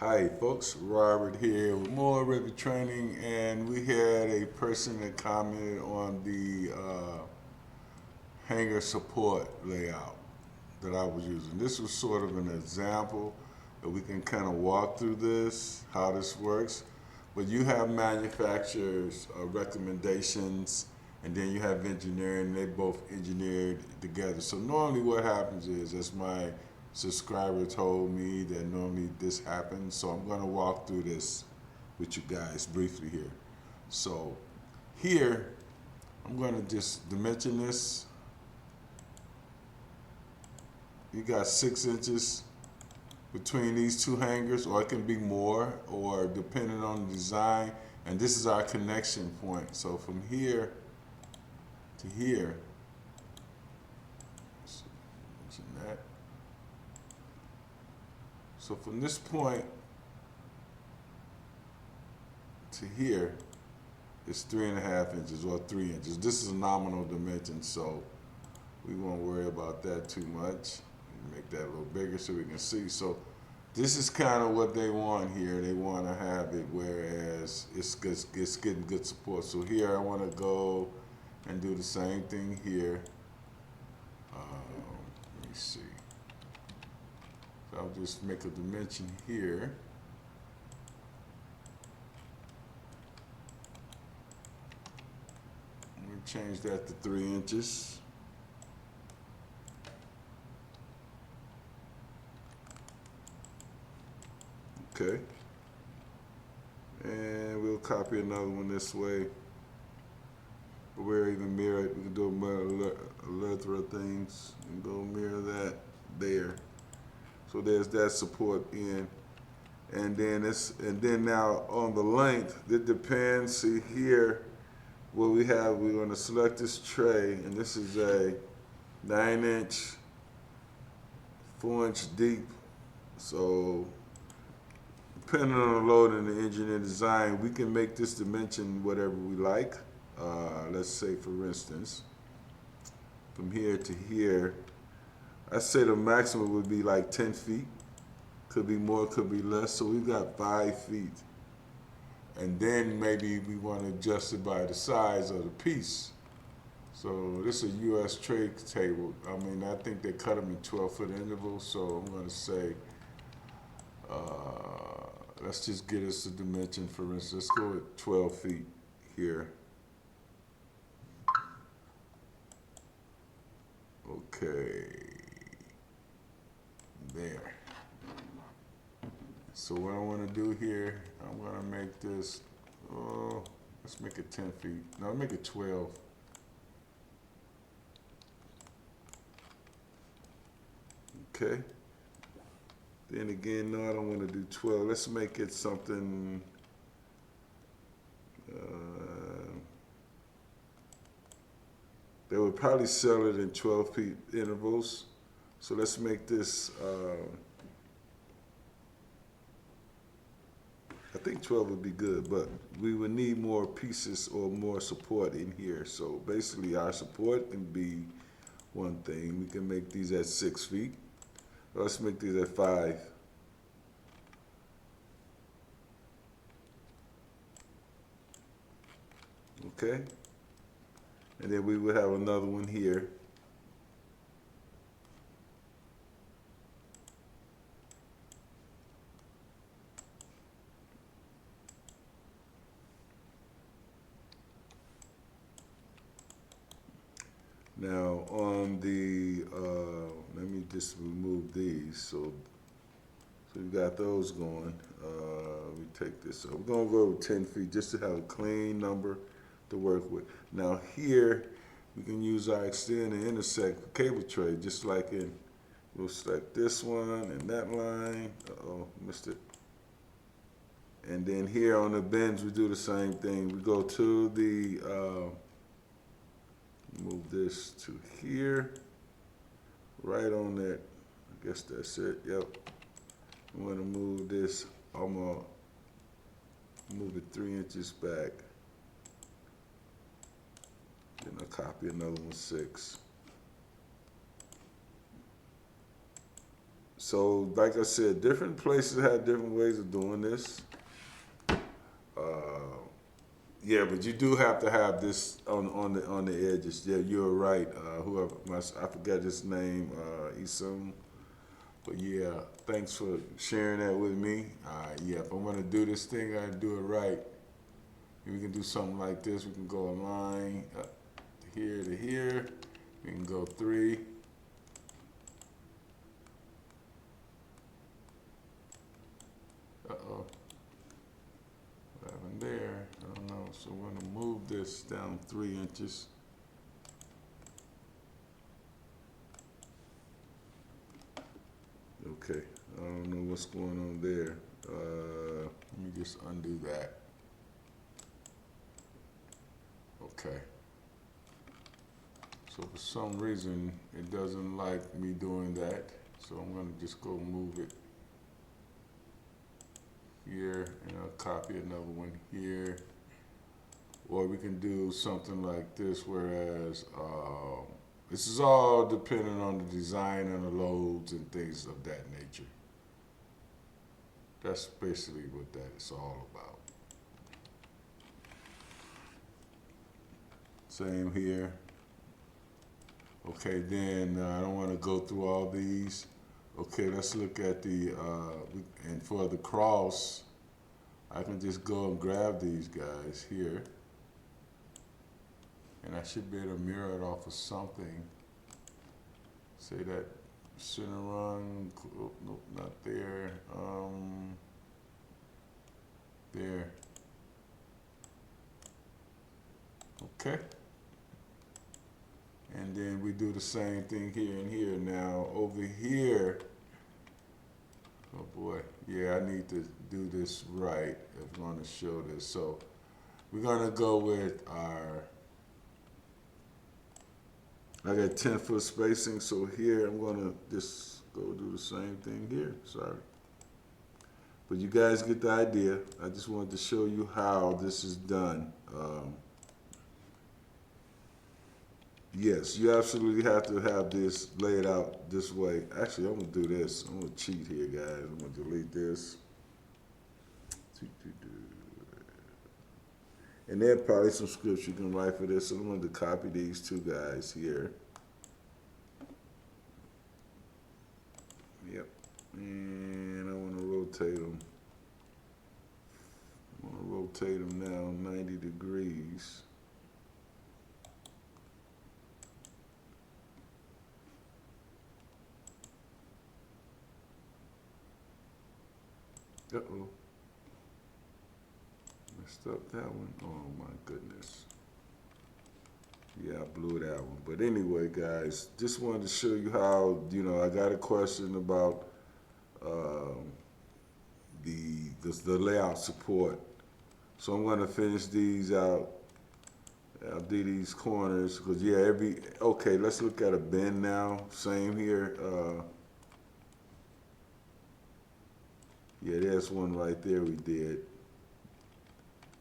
Hi folks, Robert here with more Revit training, and we had a person that commented on the hanger support layout that I was using. This was sort of an example that we can kind of walk through this, how this works. But you have manufacturers' recommendations, and then you have engineering. They both engineered together. So normally what happens is, as my subscriber told me, that normally this happens. So I'm going to walk through this with you guys briefly here. So here, I'm going to just dimension this. You got 6 inches between these two hangers, or it can be more, or depending on the design. And this is our connection point. So from here to here, let's mention that. So from this point to here, it's 3.5 inches or 3 inches. This is a nominal dimension, so we won't worry about that too much. Make that a little bigger so we can see. So this is kind of what they want here. They want to have it whereas it's getting good support. So here I want to go and do the same thing here. Let me see. So I'll just make a dimension here. Let me change that to 3 inches. Okay, and we'll copy another one this way. We'll even mirror it. We can do a plethora of things and go mirror that there. So there's that support in, and then now on the length, it depends. See here, what we have. We're going to select this tray, and this is a 9-inch, 4-inch deep. So depending on the load and the engineer design, we can make this dimension whatever we like. Let's say, for instance, from here to here, I say the maximum would be like 10 feet. Could be more, could be less. So we've got 5 feet. And then maybe we want to adjust it by the size of the piece. So this is a US tray table. I mean, I think they cut them in 12-foot intervals. So I'm going to say, let's just get us a dimension, for instance. Let's go with 12 feet here. Okay. There. So what I want to do here, I'm going to make this, let's make it 10 feet. No, make it 12. Okay. Then again, no, I don't want to do 12. Let's make it something, they would probably sell it in 12 feet intervals. So let's make this, I think 12 would be good, but we would need more pieces or more support in here. So basically our support can be one thing. We can make these at 6 feet. Let's make these at 5. Okay. And then we would have another one here. Now on the, let me just remove these. So we've got those going. We take this, so we're gonna go with 10 feet just to have a clean number to work with. Now here, we can use our extend and intersect cable tray, just like in, we'll select this one and that line. Uh-oh, missed it. And then here on the bends, we do the same thing. We go to the, move this to here, right on that. I guess that's it, yep. I'm gonna move this, I'm gonna move it 3 inches back. Then I'll copy another one 6. So, like I said, different places have different ways of doing this. Yeah, but you do have to have this on the edges. Yeah, you're right. Whoever I forgot his name, Isum. But yeah, thanks for sharing that with me. Yeah, if I'm gonna do this thing, I gotta do it right. We can do something like this. We can go a line here to here. We can go 3. Uh-oh. What happened there? I don't know. So we're gonna move this down 3 inches. Okay. I don't know what's going on there. Let me just undo that. Okay. So for some reason, it doesn't like me doing that. So I'm gonna just go move it here, and I'll copy another one here. Or we can do something like this, whereas this is all dependent on the design and the loads and things of that nature. That's basically what that is all about. Same here. Okay, then I don't want to go through all these. Okay, let's look at the, and for the cross, I can just go and grab these guys here. And I should be able to mirror it off of something. Say that center run, oh, nope, not there. There. Okay. And then we do the same thing here and here. Now over here, oh boy, yeah, I need to do this right if I'm gonna show this. So we're gonna go with our, I got 10-foot spacing, so here I'm gonna just go do the same thing here, sorry. But you guys get the idea. I just wanted to show you how this is done. Yes, you absolutely have to have this laid out this way. Actually, I'm gonna do this. I'm gonna cheat here, guys. I'm gonna delete this. And there's probably some scripts you can write for this. So I'm going to copy these 2 guys here. Yep. And I want to rotate them. I want to rotate them now 90 degrees. Uh-oh. Messed up that one. Oh my goodness. Yeah, I blew that one. But anyway, guys, just wanted to show you how, I got a question about the layout support. So I'm going to finish these out. I'll do these corners because okay, let's look at a bend now. Same here. Yeah, there's one right there we did.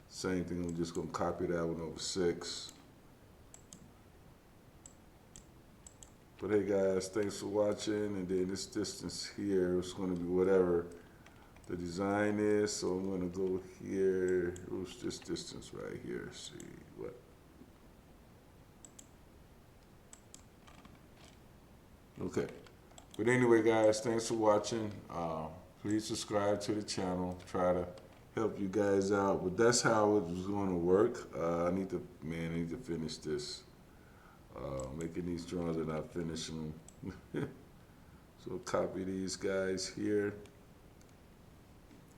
Same thing, I'm just gonna copy that one over 6. But hey guys, thanks for watching. And then this distance here is gonna be whatever the design is. So I'm gonna go here. What's this distance right here? Let's see what. Okay. But anyway guys, thanks for watching. Please subscribe to the channel. Try to help you guys out. But that's how it was going to work. I need to finish this. Making these drawings and not finishing them. So copy these guys here.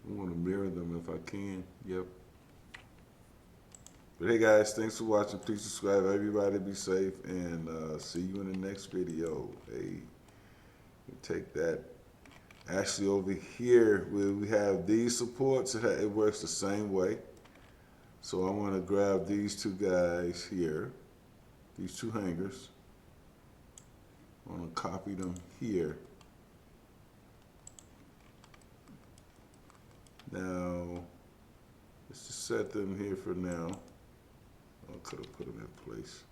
I want to mirror them if I can. Yep. But hey guys, thanks for watching. Please subscribe. Everybody be safe, and see you in the next video. Hey, take that. Actually, over here where we have these supports, it works the same way. So I want to grab these 2 guys here, these 2 hangers. I want to copy them here. Now, let's just set them here for now. I could have put them in place.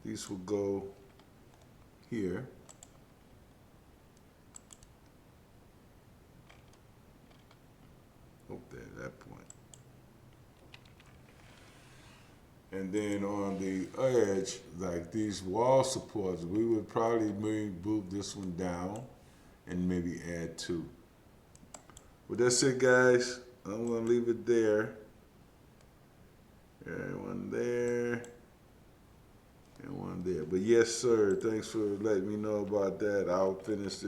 These will go here. Hope they're at that point. And then on the edge, like these wall supports, we would probably move this one down and maybe add two. Well, that's it, guys. I'm gonna leave it there. One there and one there. But yes, sir. Thanks for letting me know about that. I'll finish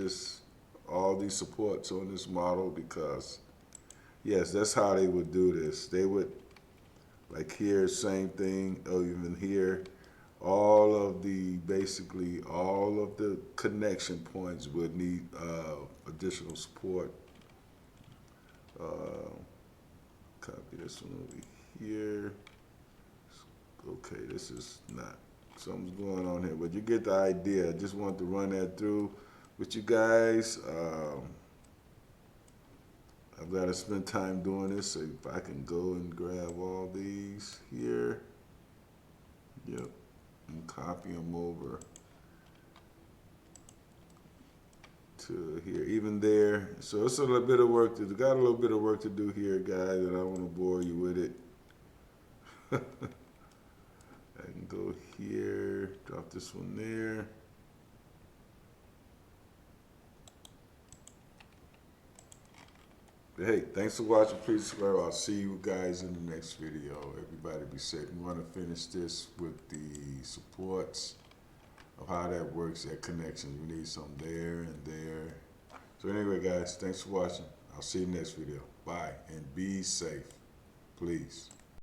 all these supports on this model because, yes, that's how they would do this. They would, like here, same thing. Oh, even here, basically all of the connection points would need additional support. Copy this one over here. Okay, this is not, something's going on here, but you get the idea. I just wanted to run that through with you guys. I've got to spend time doing this, so if I can go and grab all these here, yep, and copy them over to here, even there. So it's a little bit of work to do. Got a little bit of work to do here, guys, and I don't want to bore you with it. I can go here, drop this one there. But hey, thanks for watching. Please subscribe. I'll see you guys in the next video. Everybody be safe. We want to finish this with the supports of how that works, that connection. We need some there and there. So anyway, guys, thanks for watching. I'll see you next video. Bye, and be safe, please.